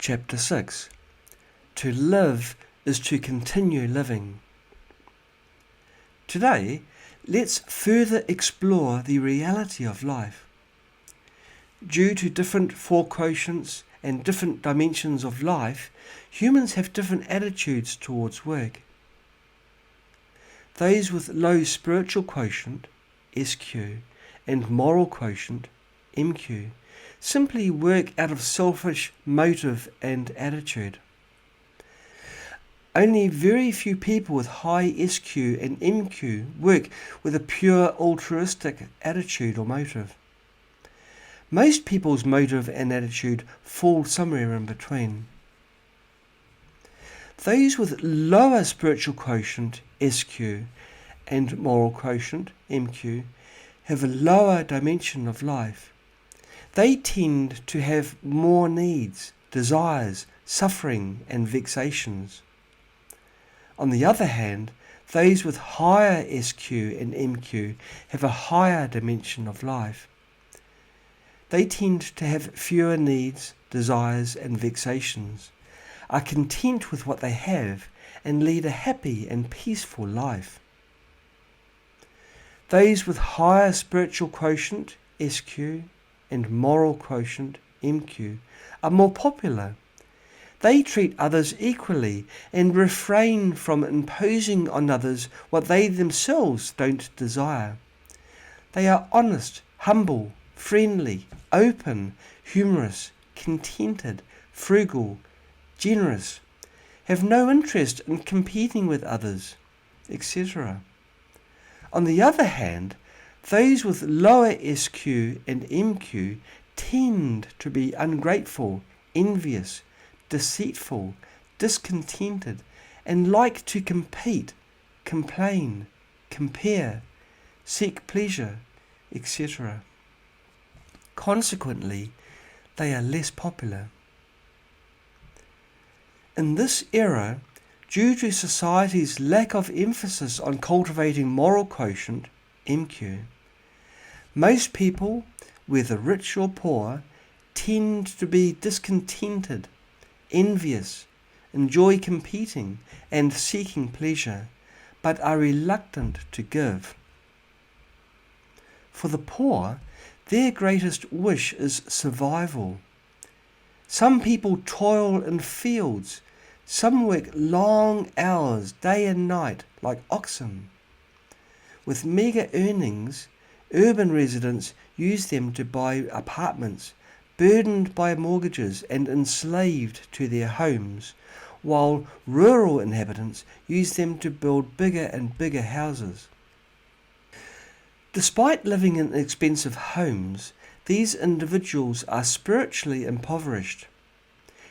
Chapter 6. To live is to continue living. Today, let's further explore the reality of life. Due to different four quotients and different dimensions of life, humans have different attitudes towards work. Those with low spiritual quotient, SQ, and moral quotient, MQ, simply work out of selfish motive and attitude. Only very few people with high SQ and MQ work with a pure altruistic attitude or motive. Most people's motive and attitude fall somewhere in between. Those with lower spiritual quotient, SQ, and moral quotient, MQ, have a lower dimension of life. They tend to have more needs, desires, suffering, and vexations. On the other hand, those with higher SQ and MQ have a higher dimension of life. They tend to have fewer needs, desires, and vexations, are content with what they have, and lead a happy and peaceful life. Those with higher spiritual quotient, SQ, and moral quotient, MQ, are more popular. They treat others equally and refrain from imposing on others what they themselves don't desire. They are honest, humble, friendly, open, humorous, contented, frugal, generous, have no interest in competing with others, etc. On the other hand, those with lower SQ and MQ tend to be ungrateful, envious, deceitful, discontented, and like to compete, complain, compare, seek pleasure, etc. Consequently, they are less popular. In this era, due to society's lack of emphasis on cultivating moral quotient, MQ, most people, whether rich or poor, tend to be discontented, envious, enjoy competing and seeking pleasure, but are reluctant to give. For the poor, their greatest wish is survival. Some people toil in fields. Some work long hours, day and night, like oxen. With meagre earnings, urban residents use them to buy apartments, burdened by mortgages and enslaved to their homes, while rural inhabitants use them to build bigger and bigger houses. Despite living in expensive homes, these individuals are spiritually impoverished.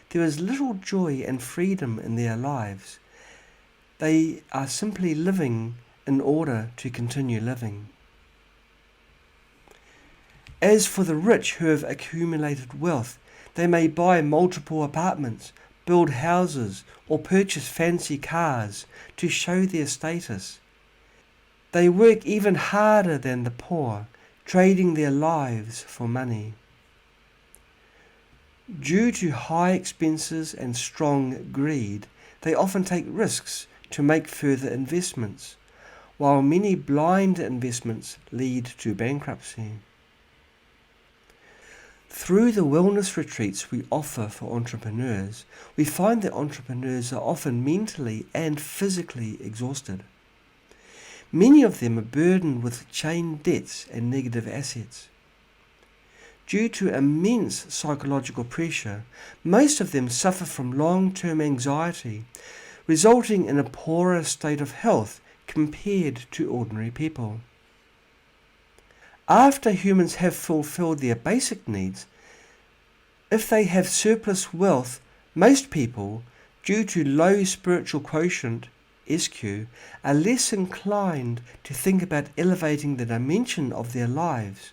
There is little joy and freedom in their lives. They are simply living in order to continue living. As for the rich who have accumulated wealth, they may buy multiple apartments, build houses, or purchase fancy cars to show their status. They work even harder than the poor, trading their lives for money. Due to high expenses and strong greed, they often take risks to make further investments, while many blind investments lead to bankruptcy. Through the wellness retreats we offer for entrepreneurs, we find that entrepreneurs are often mentally and physically exhausted. Many of them are burdened with chain debts and negative assets. Due to immense psychological pressure, most of them suffer from long-term anxiety, resulting in a poorer state of health compared to ordinary people. After humans have fulfilled their basic needs, if they have surplus wealth, most people, due to low spiritual quotient, SQ, are less inclined to think about elevating the dimension of their lives.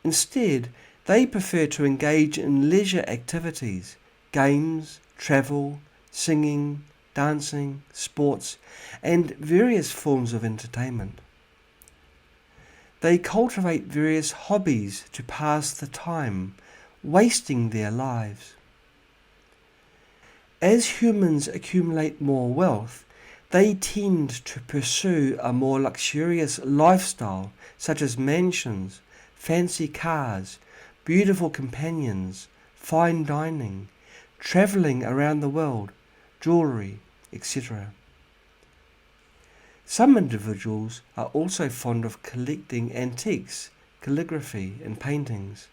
Instead, they prefer to engage in leisure activities, games, travel, singing, dancing, sports, and various forms of entertainment. They cultivate various hobbies to pass the time, wasting their lives. As humans accumulate more wealth, they tend to pursue a more luxurious lifestyle, such as mansions, fancy cars, beautiful companions, fine dining, travelling around the world, jewellery, etc. Some individuals are also fond of collecting antiques, calligraphy and paintings.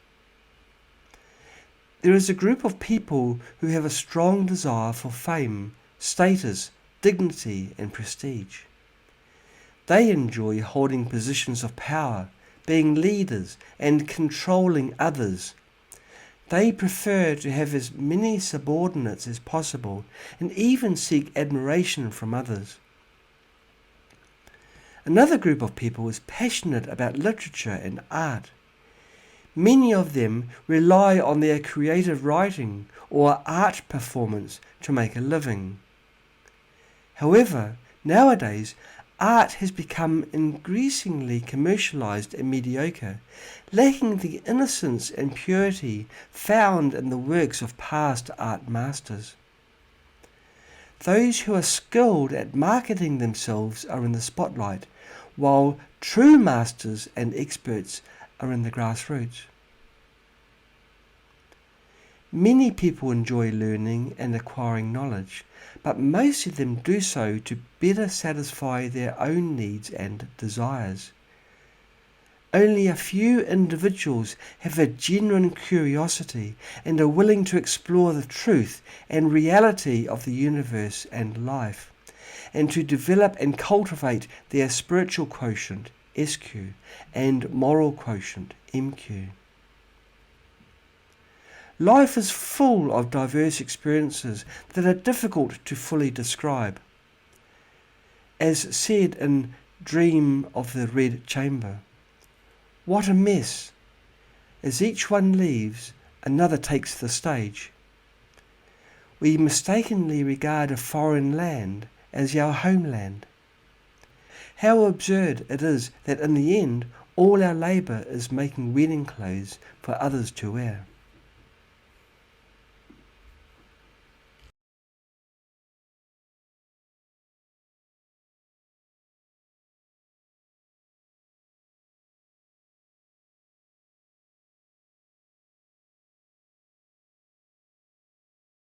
There is a group of people who have a strong desire for fame, status, dignity and prestige. They enjoy holding positions of power, being leaders and controlling others. They prefer to have as many subordinates as possible and even seek admiration from others. Another group of people is passionate about literature and art. Many of them rely on their creative writing or art performance to make a living. However, nowadays, art has become increasingly commercialized and mediocre, lacking the innocence and purity found in the works of past art masters. Those who are skilled at marketing themselves are in the spotlight, while true masters and experts are in the grassroots. Many people enjoy learning and acquiring knowledge, but most of them do so to better satisfy their own needs and desires. Only a few individuals have a genuine curiosity and are willing to explore the truth and reality of the universe and life, and to develop and cultivate their spiritual quotient, SQ, and moral quotient, MQ. Life is full of diverse experiences that are difficult to fully describe. As said in Dream of the Red Chamber, what a mess! As each one leaves, another takes the stage. We mistakenly regard a foreign land as our homeland. How absurd it is that in the end all our labour is making wedding clothes for others to wear.